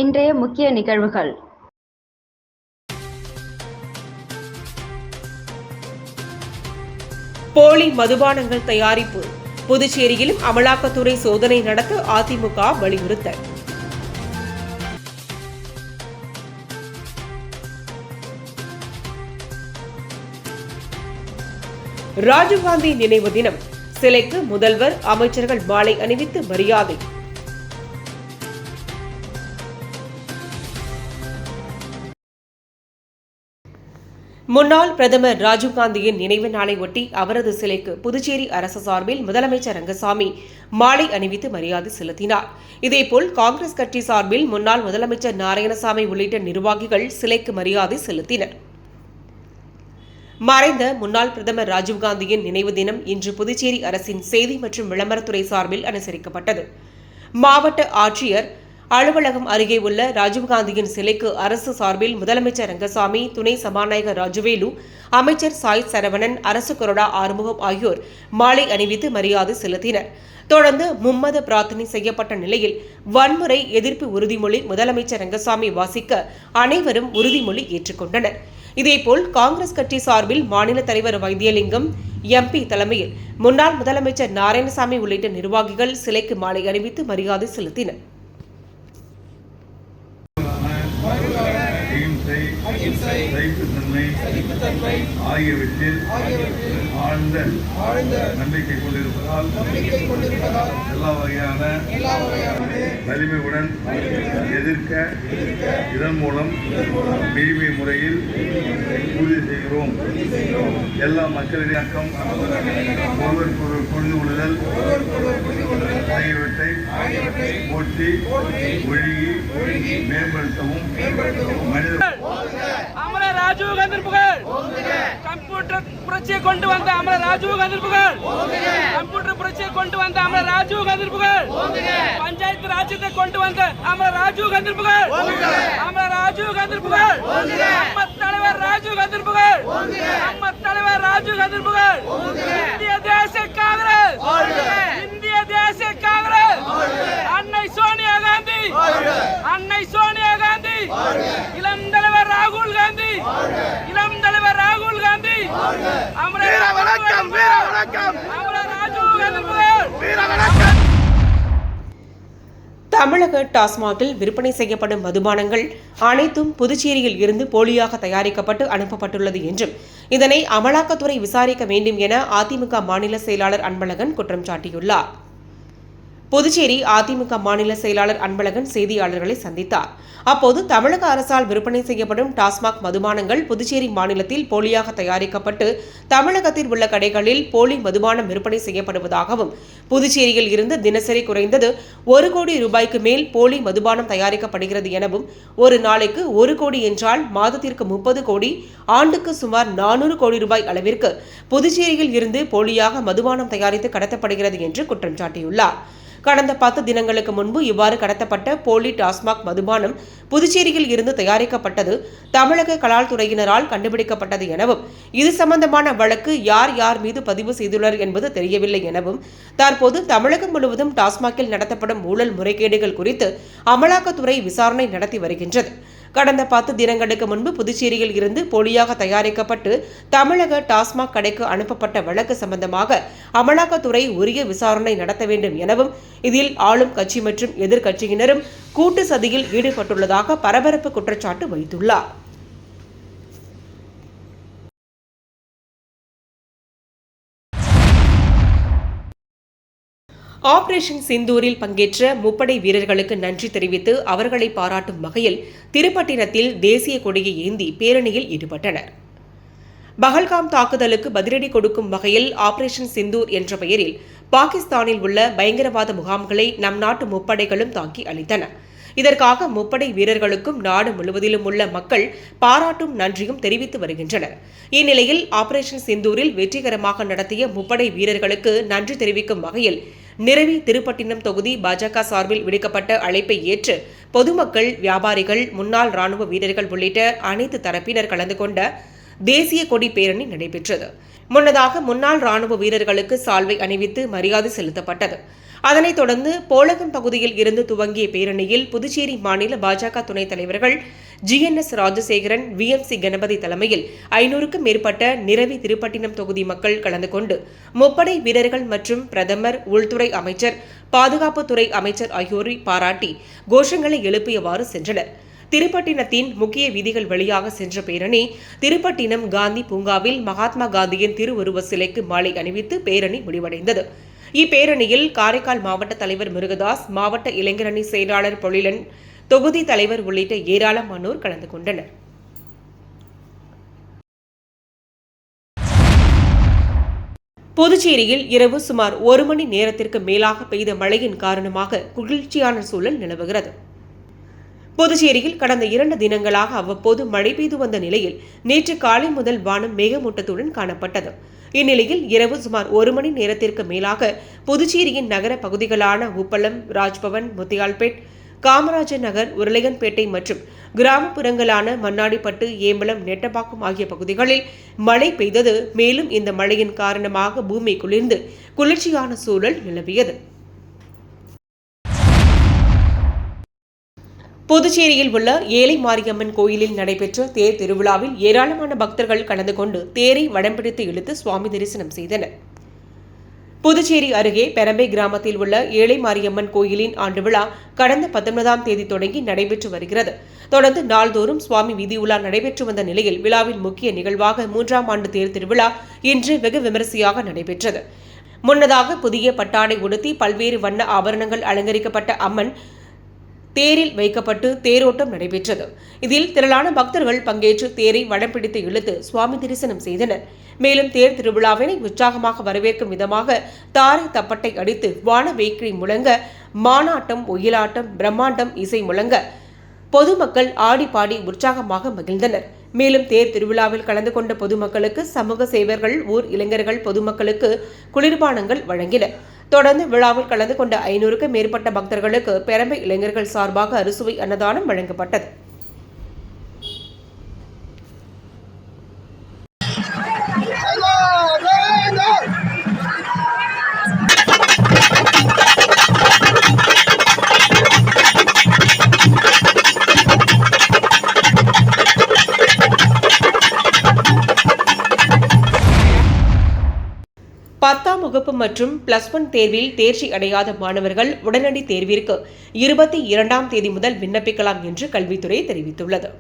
இன்றைய முக்கிய நிகழ்வுகள். போலி மதுபானங்கள் தயாரிப்பு புதுச்சேரியிலும் அமலாக்கத்துறை சோதனை நடத்த அதிமுக வலியுறுத்தல். ராஜீவ்காந்தி நினைவு தினம், சிலைக்கு முதல்வர், அமைச்சர்கள் மாலை அணிவித்து மரியாதை. முன்னாள் பிரதமர் ராஜீவ்காந்தியின் நினைவு நாளை ஒட்டி அவரது சிலைக்கு புதுச்சேரி அரசு சார்பில் முதலமைச்சர் ரங்கசாமி மாலை அணிவித்து மரியாதை செலுத்தினார். இதேபோல் காங்கிரஸ் கட்சி சார்பில் முன்னாள் முதலமைச்சர் நாராயணசாமி உள்ளிட்ட நிர்வாகிகள் சிலைக்கு மரியாதை செலுத்தினர். மறைந்த முன்னாள் பிரதமர் ராஜீவ்காந்தியின் நினைவு தினம் இன்று புதுச்சேரி அரசின் செய்தி மற்றும் விளம்பரத்துறை சார்பில் அனுசரிக்கப்பட்டது. மாவட்ட ஆட்சியர் அலுவலகம் அருகே உள்ள ராஜீவ்காந்தியின் சிலைக்கு அரசு சார்பில் முதலமைச்சர் ரங்கசாமி, துணை சபாநாயகர் ராஜவேலு, அமைச்சர் சாய் சரவணன், அரசு கொறடா ஆறுமுகம் ஆகியோர் மாலை அணிவித்து மரியாதை செலுத்தினர். தொடர்ந்து மும்மத பிரார்த்தனை செய்யப்பட்ட நிலையில் வன்முறை எதிர்ப்பு உறுதிமொழி முதலமைச்சர் ரங்கசாமி வாசிக்க அனைவரும் உறுதிமொழி ஏற்றுக்கொண்டனர். இதேபோல் காங்கிரஸ் கட்சி சார்பில் மாநில தலைவர் வைத்தியலிங்கம் எம்பி தலைமையில் முன்னாள் முதலமைச்சர் நாராயணசாமி உள்ளிட்ட நிர்வாகிகள் சிலைக்கு மாலை அணிவித்து மரியாதை செலுத்தினர். ஆகியவற்றில் ஆழ்ந்த நம்பிக்கை கொண்டிருப்பதால் எல்லா வகையான வலிமையுடன் எதிர்க்க இதன் மூலம் விரிவை முறையில் உறுதி செய்கிறோம். எல்லா மக்களின் ஒருவருக்கொருவர் புரிந்து கொள்ளுதல் ஆகியவற்றை போற்றி ஒழுகி மேம்படுத்தவும் மனித அமரர் ராஜீவ் காந்தி புகழ். கம்ப்யூட்டர் புரட்சியை கொண்டு வந்த அமரர் ராஜீவ் காந்தி புகழ். கம்ப்யூட்டர் புரட்சியை கொண்டு வந்த அமரர் ராஜீவ் காந்தி புகழ். பஞ்சாயத்து ராஜ்யத்தை கொண்டு வந்த அமரர் ராஜீவ் காந்தி புகழ். அமரர் ராஜீவ் காந்தி புகழ். நம்ம தலைவர் ராஜீவ் காந்தி புகழ். நம்ம தலைவர் ராஜீவ் காந்தி புகழ். இந்திய தேசிய காங்கிரஸ், இந்திய தேசிய காங்கிரஸ், அன்னை சோனியா காந்தி, அன்னை சோனியா காந்தி, இளம் தலைவர் ராகுல் காந்தி, இளம் தலைவர் ராகுல் காந்தி, அமரர் வணக்கம், வீர வணக்கம், அமரர் ராஜீவ் காந்தி புகழ், வீர வணக்கம். தமிழக டாஸ்மாகில் விற்பனை செய்யப்படும் மதுபானங்கள் அனைத்தும் புதுச்சேரியில் இருந்து போலியாக தயாரிக்கப்பட்டு அனுப்பப்பட்டுள்ளது என்றும் இதனை அமலாக்கத்துறை விசாரிக்க வேண்டும் என அதிமுக மாநில செயலாளர் அன்பழகன் குற்றம் சாட்டியுள்ளார். புதுச்சேரி அதிமுக மாநில செயலாளர் அன்பழகன் செய்தியாளர்களை சந்தித்தார். அப்போது தமிழக அரசால் விற்பனை செய்யப்படும் டாஸ்மாக் மதுபானங்கள் புதுச்சேரி மாநிலத்தில் போலியாக தயாரிக்கப்பட்டு தமிழகத்தில் உள்ள கடைகளில் போலி மதுபானம் விற்பனை செய்யப்படுவதாகவும், புதுச்சேரியில் இருந்து தினசரி குறைந்தது 1 கோடி ரூபாய்க்கு மேல் போலி மதுபானம் தயாரிக்கப்படுகிறது எனவும், ஒரு நாளைக்கு 1 கோடி என்றால் மாதத்திற்கு 30 கோடி, ஆண்டுக்கு சுமார் 400 கோடி ரூபாய் அளவிற்கு புதுச்சேரியில் இருந்து போலியாக மதுபானம் தயாரித்து கடத்தப்படுகிறது என்று குற்றம் சாட்டியுள்ளார். கடந்த 10 தினங்களுக்கு முன்பு இவ்வாறு கடத்தப்பட்ட போலி டாஸ்மாக் மதுபானம் புதுச்சேரியில் இருந்து தயாரிக்கப்பட்டது தமிழக கலால்துறையினரால் கண்டுபிடிக்கப்பட்டது எனவும், இது சம்பந்தமான வழக்கு யார் யார் மீது பதிவு செய்துள்ளனர் என்பது தெரியவில்லை எனவும், தற்போது தமிழகம் முழுவதும் டாஸ்மாகில் நடத்தப்படும் ஊழல் முறைகேடுகள் குறித்து அமலாக்கத்துறை விசாரணை நடத்தி வருகின்றது. கடந்த 10 தினங்களுக்கு முன்பு புதுச்சேரியில் இருந்து போலியாக தயாரிக்கப்பட்டு தமிழக டாஸ்மாக் கடைக்கு அனுப்பப்பட்ட வழக்கு சம்பந்தமாக அமலாக்கத்துறை உரிய விசாரணை நடத்த வேண்டும் எனவும், இதில் ஆளும் கட்சி மற்றும் எதிர்க்கட்சியினரும் கூட்டு சதியில் ஈடுபட்டுள்ளதாக பரபரப்பு குற்றச்சாட்டு வைத்துள்ளார். ஆபரேஷன் சிந்தூரில் பங்கேற்ற முப்படை வீரர்களுக்கு நன்றி தெரிவித்து அவர்களை பாராட்டும் வகையில் திருப்பட்டினத்தில் தேசிய கொடியை ஏந்தி பேரணியில் ஈடுபட்டனர். பஹல்காம் தாக்குதலுக்கு பதிலடி கொடுக்கும் வகையில் ஆபரேஷன் சிந்தூர் என்ற பெயரில் பாகிஸ்தானில் உள்ள பயங்கரவாத முகாம்களை நம் நாட்டு முப்படைகளும் தாக்கி அளித்தன. இதற்காக முப்படை வீரர்களுக்கும் நாடு முழுவதிலும் உள்ள மக்கள் பாராட்டும் நன்றியும் தெரிவித்து வருகின்றனர். இந்நிலையில் ஆபரேஷன் சிந்தூரில் வெற்றிகரமாக நடத்திய முப்படை வீரர்களுக்கு நன்றி தெரிவிக்கும் வகையில் நிரவி திருப்பட்டினம் தொகுதி பாஜக சார்பில் விடுக்கப்பட்ட அழைப்பை ஏற்று பொதுமக்கள், வியாபாரிகள், முன்னாள் ராணுவ வீரர்கள் உள்ளிட்ட அனைத்து தரப்பினர் கலந்து கொண்ட தேசிய கொடி பேரணி நடைபெற்றது. முன்னதாக முன்னாள் ராணுவ வீரர்களுக்கு சால்வை அணிவித்து மரியாதை செலுத்தப்பட்டது. அதனைத் தொடர்ந்து போலகம் பகுதியில் இருந்து துவங்கிய பேரணியில் புதுச்சேரி மாநில பாஜக துணைத் தலைவர்கள் GNS ராஜசேகரன், VMC கணபதி தலைமையில் 500க்கும் மேற்பட்ட நிரவி திருப்பட்டினம் தொகுதி மக்கள் கலந்து கொண்டு முப்படை வீரர்கள் மற்றும் பிரதமர், உள்துறை அமைச்சர், பாதுகாப்புத்துறை அமைச்சர் ஆகியோரை பாராட்டி கோஷங்களை எழுப்பியவாறு சென்றனர். திருப்பட்டினத்தின் முக்கிய வீதிகள் வழியாக சென்ற பேரணி திருப்பட்டினம் காந்தி பூங்காவில் மகாத்மா காந்தியின் திருவுருவ சிலைக்கு மாலை அணிவித்து பேரணி முடிவடைந்தது. இப்பேரணியில் காரைக்கால் மாவட்ட தலைவர் முருகதாஸ், மாவட்ட இளைஞரணி செயலாளர் பொழிலன், தொகுதி தலைவர் உள்ளிட்ட ஏராளமானோர் கலந்து கொண்டனர். புதுச்சேரியில் இரவு சுமார் 1 மணி நேரத்திற்கு மேலாக பெய்த மழையின் காரணமாக குளிர்ச்சியான சூழல் நிலவுகிறது. புதுச்சேரியில் கடந்த 2 தினங்களாக அவ்வப்போது மழை பெய்து வந்த நிலையில் நேற்று காலை முதல் வானம் மேகமூட்டத்துடன் காணப்பட்டது. இந்நிலையில் இரவு சுமார் 1 மணி நேரத்திற்கு மேலாக புதுச்சேரியின் நகர பகுதிகளான உப்பளம், ராஜ்பவன், முத்தியால்பேட், காமராஜர் நகர், உருளையன்பேட்டை மற்றும் கிராமப்புறங்களான மண்ணாடிப்பட்டு, ஏம்பலம், நெட்டப்பாக்கம் ஆகிய பகுதிகளில் மழை பெய்தது. மேலும் இந்த மழையின் காரணமாக பூமி குளிர்ந்து குளிர்ச்சியான சூழல் நிலவியது. புதுச்சேரியில் உள்ள ஏழை மாரியம்மன் கோயிலில் நடைபெற்ற தேர் திருவிழாவில் ஏராளமான பக்தர்கள் கலந்து கொண்டு தேரை வடம்பிடித்து இழுத்து சுவாமி தரிசனம் செய்தனர். புதுச்சேரி அருகே பெரம்பை கிராமத்தில் உள்ள ஏழை மாரியம்மன் கோயிலின் ஆண்டு விழா கடந்த 19ஆம் தேதி தொடங்கி நடைபெற்று வருகிறது. தொடர்ந்து நாள்தோறும் சுவாமி வீதியுலா நடைபெற்று வந்த நிலையில் விழாவின் முக்கிய நிகழ்வாக 3ஆம் ஆண்டு தேர் திருவிழா இன்று வெகு விமரிசையாக நடைபெற்றது. முன்னதாக புதிய பட்டாடை உடுத்தி பல்வேறு வண்ண ஆபரணங்கள் அலங்கரிக்கப்பட்ட அம்மன் தேரில் வைக்கப்பட்டு தேரோட்டம் நடைபெற்றது. இதில் திரளான பக்தர்கள் பங்கேற்று தேரை வடம் பிடித்து இழுத்து சுவாமி தரிசனம் செய்தனர். மேலும் தேர் திருவிழாவினை உற்சாகமாக வரவேற்கும் விதமாக தாரை தப்பட்டை அடித்து வான வேக்கிரி முழங்க, மானாட்டம், ஒயிலாட்டம், பிரம்மாண்டம் இசை முழங்க பொதுமக்கள் ஆடி பாடி உற்சாகமாக மகிழ்ந்தனர். மேலும் தேர் திருவிழாவில் கலந்து கொண்ட பொதுமக்களுக்கு சமூக சேவர்கள், ஊர் இளைஞர்கள் பொதுமக்களுக்கு குளிர்பானங்கள் வழங்கினர். தொடர்ந்து விழாவில் கலந்து கொண்ட 500க்கும் மேற்பட்ட பக்தர்களுக்கு பெரம்பை இளைஞர்கள் சார்பாக அறுசுவை அன்னதானம் வழங்கப்பட்டது. பத்தாம் வகுப்பு மற்றும் +1 தேர்வில் தேர்ச்சி அடையாத மாணவர்கள் உடனடி தேர்விற்கு 22ஆம் தேதி முதல் விண்ணப்பிக்கலாம் என்று கல்வித்துறை தெரிவித்துள்ளது.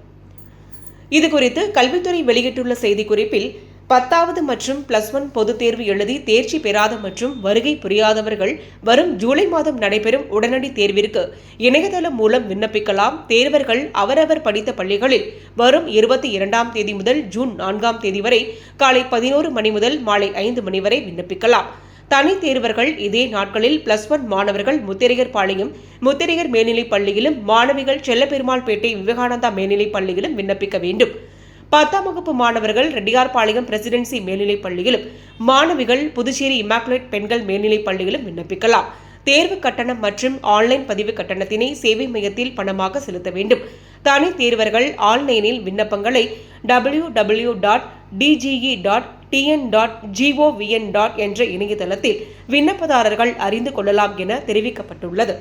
இதுகுறித்து கல்வித்துறை வெளியிட்டுள்ள செய்திக்குறிப்பில் 10வது மற்றும் +1 பொதுத் தேர்வு எழுதி தேர்ச்சி பெறாத மற்றும் வருகை புரியாதவர்கள் வரும் ஜூலை மாதம் நடைபெறும் உடனடி தேர்விற்கு இணையதளம் மூலம் விண்ணப்பிக்கலாம். தேர்வர்கள் அவரவர் படித்த பள்ளிகளில் வரும் 22ஆம் தேதி முதல் ஜூன் 4ஆம் தேதி வரை காலை 11 மணி முதல் மாலை 5 மணி வரை விண்ணப்பிக்கலாம். தனி தேர்வர்கள் இதே நாட்களில் +1 மாணவர்கள் முத்திரையர் பாளையம், முத்திரையர் மேல்நிலைப் பள்ளியிலும், மாணவிகள் செல்லப்பெருமாள்பேட்டை விவேகானந்தா மேல்நிலைப் பள்ளியிலும் விண்ணப்பிக்க வேண்டும். 10ஆம் வகுப்பு மாணவர்கள் ரெட்டியார்பாளையம் பிரசிடென்சி மேல்நிலைப் பள்ளியிலும், மாணவிகள் புதுச்சேரி இமாக்குலேட் பெண்கள் மேல்நிலைப் பள்ளியிலும் விண்ணப்பிக்கலாம். தேர்வு கட்டணம் மற்றும் ஆன்லைன் பதிவு கட்டணத்தினை சேவை மையத்தில் பணமாக செலுத்த வேண்டும். தனி தேர்வர்கள் ஆன்லைனில் விண்ணப்பங்களை www.dge.tn.govn. என்ற இணையதளத்தில் விண்ணப்பதாரர்கள் அறிந்து கொள்ளலாம் என தெரிவிக்கப்பட்டுள்ளது.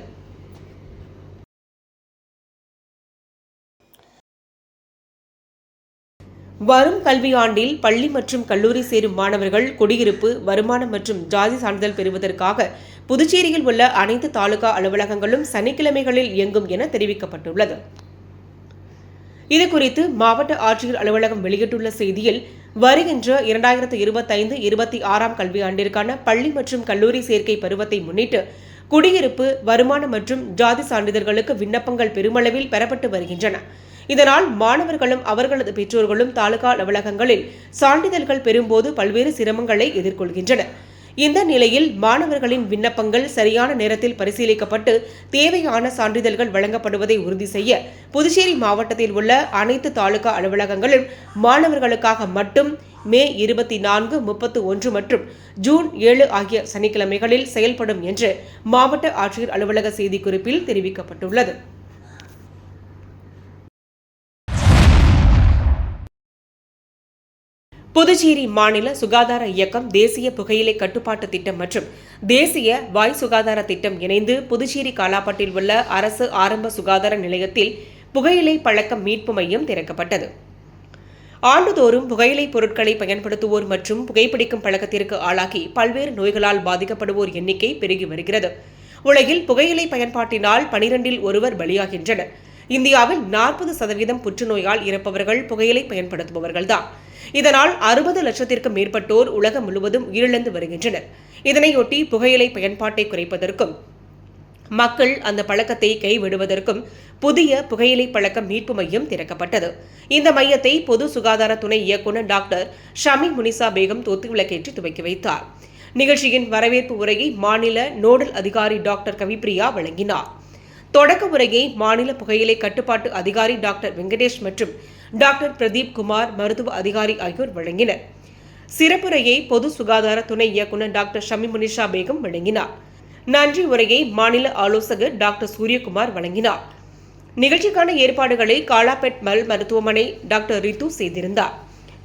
வரும் கல்வியாண்டில் பள்ளி மற்றும் கல்லூரி சேரும் மாணவர்கள் குடியிருப்பு, வருமானம் மற்றும் ஜாதி சான்றிதழ் பெறுவதற்காக புதுச்சேரியில் உள்ள அனைத்து தாலுகா அலுவலகங்களும் சனிக்கிழமைகளில் இயங்கும் என தெரிவிக்கப்பட்டுள்ளது. இதுகுறித்து மாவட்ட ஆட்சியர் அலுவலகம் வெளியிட்டுள்ள செய்தியில், வருகின்ற 2025-26ஆம் கல்வியாண்டிற்கான பள்ளி மற்றும் கல்லூரி சேர்க்கை பருவத்தை முன்னிட்டு குடியிருப்பு, வருமானம் மற்றும் ஜாதி சான்றிதழ்களுக்கு விண்ணப்பங்கள் பெருமளவில் பெறப்பட்டு வருகின்றன. இதனால் மாணவர்களும் அவர்களது பெற்றோர்களும் தாலுகா அலுவலகங்களில் சான்றிதழ்கள் பெறும்போது பல்வேறு சிரமங்களை எதிர்கொள்கின்றனர். இந்த நிலையில் மாணவர்களின் விண்ணப்பங்கள் சரியான நேரத்தில் பரிசீலிக்கப்பட்டு தேவையான சான்றிதழ்கள் வழங்கப்படுவதை உறுதி செய்ய புதுச்சேரி மாவட்டத்தில் உள்ள அனைத்து தாலுகா அலுவலகங்களும் மாணவர்களுக்காக மட்டும் மே 24, 31 மற்றும் ஜூன் 7 ஆகிய சனிக்கிழமைகளில் செயல்படும் என்று மாவட்ட ஆட்சியர் அலுவலக செய்திக்குறிப்பில் தெரிவிக்கப்பட்டுள்ளது. புதுச்சேரி மாநில சுகாதார இயக்கம், தேசிய புகையிலை கட்டுப்பாட்டு திட்டம் மற்றும் தேசிய வாய் சுகாதார திட்டம் இணைந்து புதுச்சேரி காலாப்பட்டில் உள்ள அரசு ஆரம்ப சுகாதார நிலையத்தில் புகையிலை பழக்கம் மீட்பு மையம் திறக்கப்பட்டது. ஆண்டுதோறும் புகையிலை பொருட்களை பயன்படுத்துவோர் மற்றும் புகைப்பிடிக்கும் பழக்கத்திற்கு ஆளாகி பல்வேறு நோய்களால் பாதிக்கப்படுவோர் எண்ணிக்கை பெருகி வருகிறது. உலகில் புகையிலை பயன்பாட்டினால் 12 ஒருவர் பலியாகின்றனர். இந்தியாவில் 40% புற்றுநோயால் இறப்பவர்கள் புகையிலை பயன்படுத்துபவர்கள்தான். இதனால் 60 லட்சத்திற்கும் மேற்பட்டோர் உலகம் முழுவதும் உயிரிழந்து வருகின்றனர். இதனையொட்டி புகையிலை பயன்பாட்டை குறைப்பதற்கும் மக்கள் அந்த பழக்கத்தை கைவிடுவதற்கும் புதிய புகையிலை பழக்கம் மீட்பு மையம் திறக்கப்பட்டது. இந்த மையத்தை பொது சுகாதார துணை இயக்குநர் டாக்டர் ஷமி முனிசா பேகம் தொத்துவிளக்கேற்றி துவக்கி வைத்தார். நிகழ்ச்சியின் வரவேற்பு உரையை மாநில நோடல் அதிகாரி டாக்டர் கவிப்பிரியா வழங்கினார். தொடக்க உரையை மாநில புகையிலை கட்டுப்பாட்டு அதிகாரி டாக்டர் வெங்கடேஷ் மற்றும் டாக்டர் பிரதீப் குமார் மருத்துவ அதிகாரி ஆகியோர் வழங்கினர். சிறப்புரையை பொது சுகாதார துணை இயக்குநர் டாக்டர் ஷமி முனிஷா பேகம் வழங்கினார். நன்றி உரையை மாநில ஆலோசகர் டாக்டர் சூரியகுமார் வழங்கினார். நிகழ்ச்சிக்கான ஏற்பாடுகளை காலாப்பேட் மல் மருத்துவமனை டாக்டர் ரித்து செய்திருந்தார்.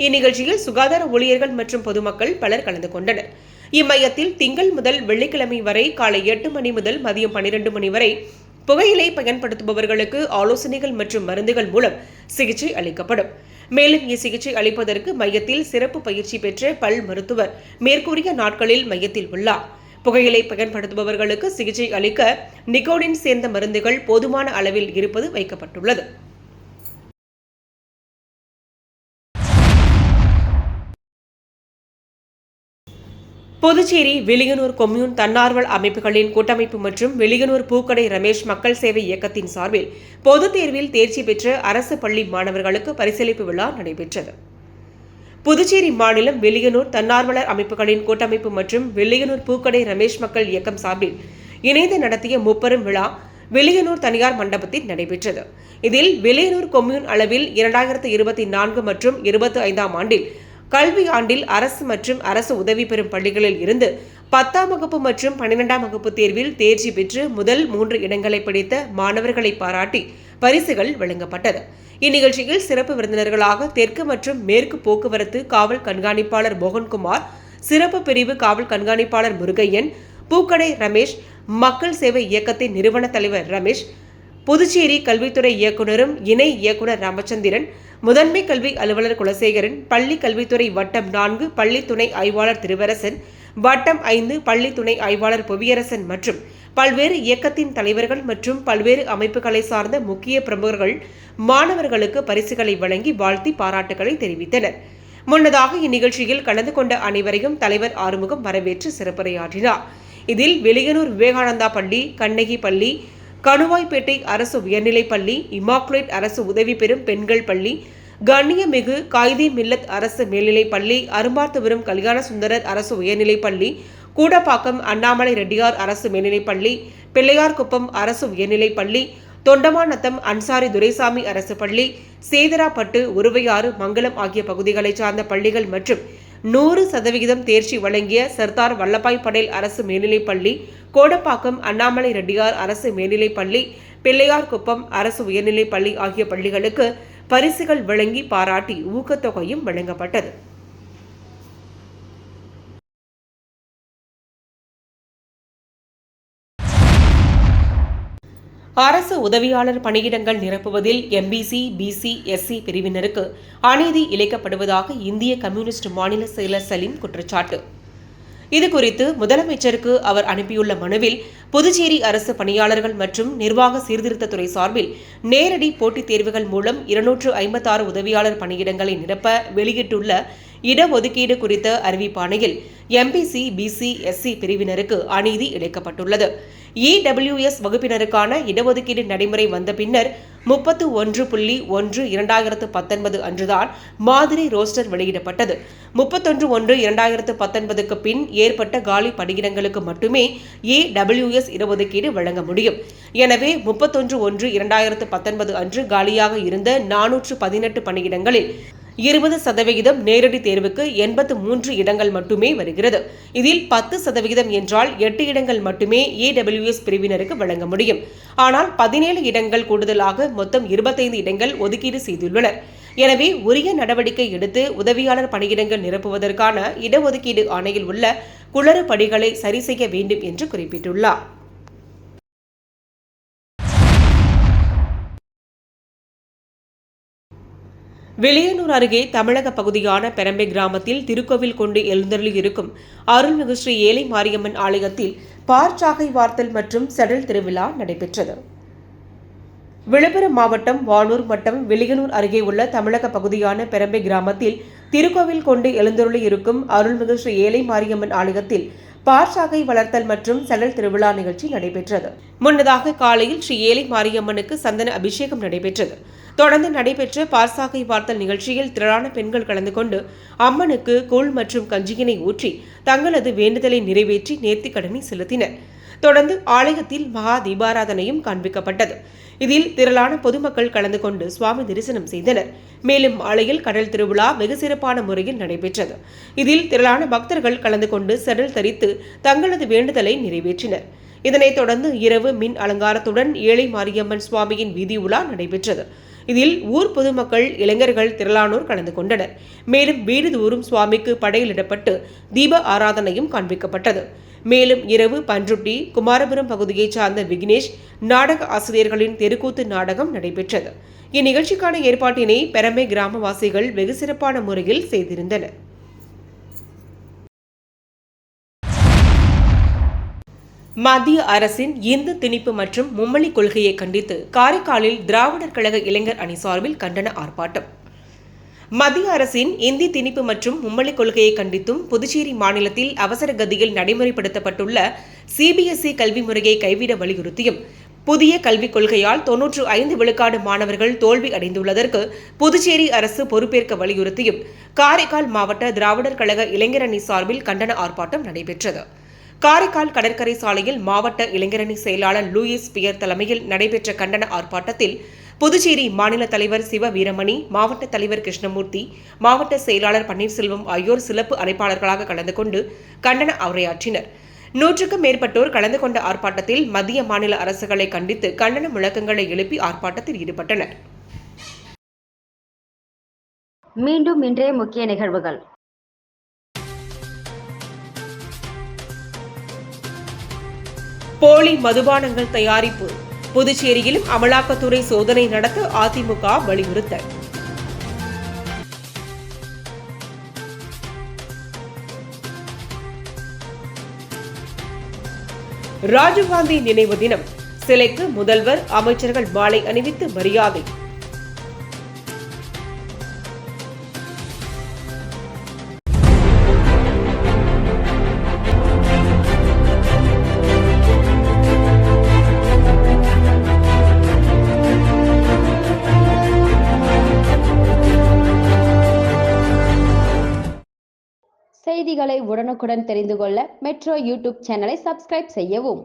இந்நிகழ்ச்சியில் சுகாதார ஊழியர்கள் மற்றும் பொதுமக்கள் பலர் கலந்து கொண்டனர். இம்மையத்தில் திங்கள் முதல் வெள்ளிக்கிழமை வரை காலை 8 மணி முதல் மதியம் 12 மணி வரை புகையிலை பயன்படுத்துபவர்களுக்கு ஆலோசனைகள் மற்றும் மருந்துகள் மூலம் சிகிச்சை அளிக்கப்படும். மேலும் இச்சிகிச்சை அளிப்பதற்கு மையத்தில் சிறப்பு பயிற்சி பெற்ற பல் மருத்துவர் மேற்கூறிய நாட்களில் மையத்தில் உள்ளார். புகையிலை பயன்படுத்துபவர்களுக்கு சிகிச்சை அளிக்க நிக்கோடின் சேர்ந்த மருந்துகள் போதுமான அளவில் இருப்பது வைக்கப்பட்டுள்ளது. புதுச்சேரி வில்லியனூர் கொம்யூன் தன்னார்வ அமைப்புகளின் கூட்டமைப்பு மற்றும் வில்லியனூர் பூக்கடை ரமேஷ் மக்கள் சேவை இயக்கத்தின் சார்பில் பொதுத் தேர்வில் தேர்ச்சி பெற்ற அரசு பள்ளி மாணவர்களுக்கு பரிசளிப்பு விழா நடைபெற்றது. புதுச்சேரி மாநிலம் வில்லியனூர் தன்னார்வலர் அமைப்புகளின் கூட்டமைப்பு மற்றும் வில்லியனூர் பூக்கடை ரமேஷ் மக்கள் இயக்கம் சார்பில் இணைந்து நடத்திய முப்பெரும் விழா வில்லியனூர் தனியார் மண்டபத்தில் நடைபெற்றது. இதில் வில்லியனூர் கொம்யூன் அளவில் 2024 மற்றும் 25ஆம் ஆண்டில் கல்வி ஆண்டில் அரசு மற்றும் அரசு உதவி பெறும் பள்ளிகளில் இருந்து 10ஆம் வகுப்பு மற்றும் 12ஆம் வகுப்பு தேர்வில் தேர்ச்சி பெற்று முதல் 3 இடங்களை பிடித்த மாணவர்களை பாராட்டி பரிசுகள் வழங்கப்பட்டது. இந்நிகழ்ச்சியில் சிறப்பு விருந்தினர்களாக தெற்கு மற்றும் மேற்கு போக்குவரத்து காவல் கண்காணிப்பாளர் மோகன்குமார், சிறப்பு பிரிவு காவல் கண்காணிப்பாளர் முருகையன், பூக்கடை ரமேஷ், மக்கள் சேவை இயக்கத்தின் நிறுவன தலைவர் ரமேஷ், புதுச்சேரி கல்வித்துறை இயக்குநரும் இணை இயக்குநர் ராமச்சந்திரன், முதன்மை கல்வி அலுவலர் குலசேகரன், பள்ளி கல்வித்துறை வட்டம் 4 பள்ளி துணை ஆய்வாளர் திருவரசன், வட்டம் 5 பள்ளி துணை ஆய்வாளர் புவியரசன் மற்றும் பல்வேறு இயக்கத்தின் தலைவர்கள் மற்றும் பல்வேறு அமைப்புகளை சார்ந்த முக்கிய பிரமுகர்கள் மாணவர்களுக்கு பரிசுகளை வழங்கி வாழ்த்தி பாராட்டுகளை தெரிவித்தனர். முன்னதாக இந்நிகழ்ச்சியில் கலந்து கொண்ட அனைவரையும் தலைவர் ஆறுமுகம் வரவேற்று சிறப்புரையாற்றினார். இதில் வில்லியனூர் விவேகானந்தா பள்ளி, கண்ணகி பள்ளி, கணுவாய்பேட்டை அரசு உயர்நிலைப் பள்ளி, இமாக்குலேட் அரசு உதவி பெறும் பெண்கள் பள்ளி, கண்ணியமிகு காயிதே மில்லத் அரசு மேல்நிலைப் பள்ளி, அரும்பார்த்தபுரம் கல்யாண சுந்தரர் அரசு உயர்நிலைப் பள்ளி, கூடப்பாக்கம் அண்ணாமலை ரெட்டியார் அரசு மேல்நிலைப் பள்ளி, பிள்ளையார்குப்பம் அரசு உயர்நிலைப் பள்ளி, தொண்டமாநத்தம் அன்சாரி துரைசாமி அரசு பள்ளி, சேதராப்பட்டு, உருவையாறு, மங்கலம் ஆகிய பகுதிகளைச் சார்ந்த பள்ளிகள் மற்றும் 100% தேர்ச்சி வழங்கிய சர்தார் வல்லபாய் படேல் அரசு மேல்நிலைப் பள்ளி, கோடப்பாக்கம் அண்ணாமலை ரெட்டியார் அரசு மேல்நிலைப் பள்ளி, பிள்ளையார்குப்பம் அரசு உயர்நிலைப் பள்ளி ஆகிய பள்ளிகளுக்கு பரிசுகள் வழங்கி பாராட்டி ஊக்கத்தொகையும் வழங்கப்பட்டது. அரசு உதவியாளர் பணியிடங்கள் நிரப்புவதில் எம்பிசி, பிசி, எஸ்சி பிரிவினருக்கு அநீதி இழைக்கப்படுவதாக இந்திய கம்யூனிஸ்ட் மாநில செயலர் சலீம் குற்றச்சாட்டு. இதுகுறித்து முதலமைச்சருக்கு அவர் அனுப்பியுள்ள மனுவில் புதுச்சேரி அரசு பணியாளர்கள் மற்றும் நிர்வாக சீர்திருத்தத்துறை சார்பில் நேரடி போட்டித் தேர்வுகள் மூலம் 256 உதவியாளர் பணியிடங்களை நிரப்ப வெளியிட்டுள்ள இடஒதுக்கீடு குறித்த அறிவிப்பாணையில் எம்பிசி, பிசி, எஸ்சி பிரிவினருக்கு அநீதி இழைக்கப்பட்டுள்ளது. இடபிள்யூஎஸ் வகுப்பினருக்கான இடஒதுக்கீடு நடைமுறை வந்த பின்னர் 31.1/2019 அன்றுதான் மாதிரி ரோஸ்டர் வெளியிடப்பட்டது. 31/1/2019க்கு பின் ஏற்பட்ட காலி பணியிடங்களுக்கு மட்டுமே இடபிள்யூஎஸ் இடஒதுக்கீடு வழங்க முடியும். எனவே 31/1/2019 அன்று காலியாக இருந்த 418 பணியிடங்களில் 20% நேரடி தேர்வுக்கு 83 இடங்கள் மட்டுமே வருகிறது. இதில் 10% என்றால் 8 இடங்கள் மட்டுமே இடபிள்யூஎஸ் பிரிவினருக்கு வழங்க முடியும். ஆனால் 17 இடங்கள் கூடுதலாக மொத்தம் 25 இடங்கள் ஒதுக்கீடு செய்துள்ளனர். எனவே உரிய நடவடிக்கை எடுத்து உதவியாளர் பணியிடங்கள் நிரப்புவதற்கான இடஒதுக்கீடு ஆணையில் உள்ள குளறுபடிகளை சரி செய்ய வேண்டும் என்று குறிப்பிட்டுள்ளார். வில்லியனூர் அருகே தமிழக பகுதியான பெரம்பை கிராமத்தில் திருக்கோவில் கொண்டு எழுந்தருளியிருக்கும் அருள்மிகு ஸ்ரீ ஏழை மாரியம்மன் ஆலயத்தில் பார்ச்சாகை வார்த்தல் மற்றும் செடல் திருவிழா நடைபெற்றது. விழுப்புரம் மாவட்டம் வானூர் வட்டம் வில்லியனூர் அருகே உள்ள தமிழக பகுதியான பெரம்பை கிராமத்தில் திருக்கோவில் கொண்டு எழுந்தருளியிருக்கும் அருள்மிகு ஸ்ரீ ஏழை மாரியம்மன் ஆலயத்தில் பார்ச்சாகை வளர்த்தல் மற்றும் செடல் திருவிழா நிகழ்ச்சி நடைபெற்றது. முன்னதாக காலையில் ஸ்ரீ ஏழை மாரியம்மனுக்கு சந்தன அபிஷேகம் நடைபெற்றது. தொடர்ந்து நடைபெற்ற பார்சாகை வார்த்தல் நிகழ்ச்சியில் திரளான பெண்கள் கலந்து கொண்டு அம்மனுக்கு கூழ் மற்றும் கஞ்சியினை ஊற்றி தங்களது வேண்டுதலை நிறைவேற்றி நேர்த்திக்கடனை செலுத்தினர். தொடர்ந்து ஆலயத்தில் மகா தீபாராதனையும் காண்பிக்கப்பட்டது. இதில் திரளான பொதுமக்கள் கலந்து கொண்டு சுவாமி தரிசனம் செய்தனர். மேலும் ஆலயில் கடல் திருவிழா வெகு சிறப்பான முறையில் நடைபெற்றது. இதில் திரளான பக்தர்கள் கலந்து கொண்டு செடல் தரித்து தங்களது வேண்டுதலை நிறைவேற்றினர். இதனைத் தொடர்ந்து இரவு மின் அலங்காரத்துடன் ஏழை மாரியம்மன் சுவாமியின் வீதி உலா நடைபெற்றது. இதில் ஊர் பொதுமக்கள், இளைஞர்கள் திரளானோர் கலந்து கொண்டனர். மேலும் வீடுதோறும் சுவாமிக்கு படையலிடப்பட்டு தீப ஆராதனையும் காண்பிக்கப்பட்டது. மேலும் இரவு பன்ருட்டி குமாரபுரம் பகுதியைச் சார்ந்த விக்னேஷ் நாடக ஆசிரியர்களின் தெருக்கூத்து நாடகம் நடைபெற்றது. இந்நிகழ்ச்சிக்கான ஏற்பாட்டினை பெரம்பை கிராமவாசிகள் வெகு சிறப்பான முறையில் செய்திருந்தனர். மத்திய அரசின் இந்து திணிப்பு மற்றும் மும்மொழி கொள்கையை கண்டித்து காரைக்காலில் திராவிடர் கழக இளைஞர் அணி சார்பில் கண்டன ஆர்ப்பாட்டம். மத்திய அரசின் இந்தி திணிப்பு மற்றும் மும்மொழி கொள்கையை கண்டித்தும் புதுச்சேரி மாநிலத்தில் அவசர கதியில் நடைமுறைப்படுத்தப்பட்டுள்ள சிபிஎஸ்இ கல்வி முறையை கைவிட வலியுறுத்தியும் புதிய கல்விக் கொள்கையால் 95 விழுக்காடு மாணவர்கள் தோல்வி அடைந்துள்ளதற்கு புதுச்சேரி அரசு பொறுப்பேற்க வலியுறுத்தியும் காரைக்கால் மாவட்ட திராவிடர் கழக இளைஞர் அணி சார்பில் கண்டன ஆர்ப்பாட்டம் நடைபெற்றது. காரைக்கால் கடற்கரை சாலையில் மாவட்ட இளைஞரணி செயலாளர் லூயிஸ் பியர் தலைமையில் நடைபெற்ற கண்டன ஆர்ப்பாட்டத்தில் புதுச்சேரி மாநில தலைவர் சிவ வீரமணி, மாவட்ட தலைவர் கிருஷ்ணமூர்த்தி, மாவட்ட செயலாளர் பன்னீர்செல்வம் ஆகியோர் சிறப்பு அழைப்பாளர்களாக கலந்து கொண்டு கண்டன உரையாற்றினர். 100க்கும் மேற்பட்டோர் கலந்து கொண்ட ஆர்ப்பாட்டத்தில் மத்திய மாநில அரசுகளை கண்டித்து கண்டன முழக்கங்களை எழுப்பி ஆர்ப்பாட்டத்தில் ஈடுபட்டனர். மீண்டும் இன்றைய முக்கிய நிகழ்வுகள். போலி மதுபானங்கள் தயாரிப்பு புதுச்சேரியிலும் அமலாக்கத்துறை சோதனை நடத்த அதிமுக வலியுறுத்தல். ராஜீவ்காந்தி நினைவு தினம் சிலைக்கு முதல்வர், அமைச்சர்கள் மாலை அணிவித்து மரியாதை. செய்திகளை உடனுக்குடன் தெரிந்து கொள்ள மெட்ரோ யூடியூப் சேனலை சப்ஸ்கிரைப் செய்யவும்.